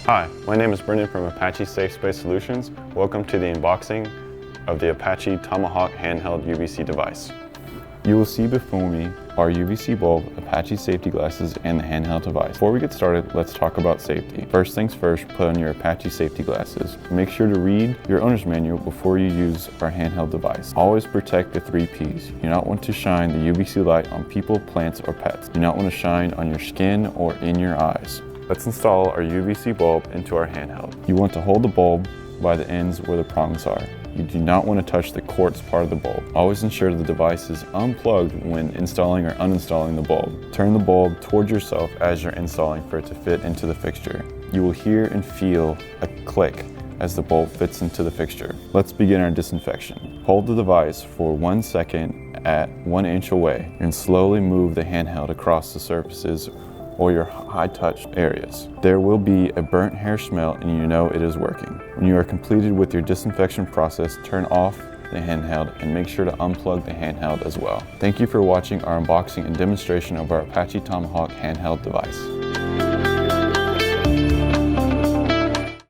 Hi, my name is Brendan from Apache Safe Space Solutions. Welcome to the unboxing of the Apache Tomahawk handheld UVC device. You will see before me our UVC bulb, Apache safety glasses, and the handheld device. Before we get started, let's talk about safety. First things first, put on your Apache safety glasses. Make sure to read your owner's manual before you use our handheld device. Always protect the 3 Ps. You do not want to shine the UVC light on people, plants, or pets. You do not want to shine on your skin or in your eyes. Let's install our UVC bulb into our handheld. You want to hold the bulb by the ends where the prongs are. You do not want to touch the quartz part of the bulb. Always ensure the device is unplugged when installing or uninstalling the bulb. Turn the bulb towards yourself as you're installing for it to fit into the fixture. You will hear and feel a click as the bulb fits into the fixture. Let's begin our disinfection. Hold the device for 1 second at 1 inch away and slowly move the handheld across the surfaces or your high touch areas. There will be a burnt hair smell and you know it is working. When you are completed with your disinfection process, turn off the handheld and make sure to unplug the handheld as well. Thank you for watching our unboxing and demonstration of our Apache Tomahawk handheld device.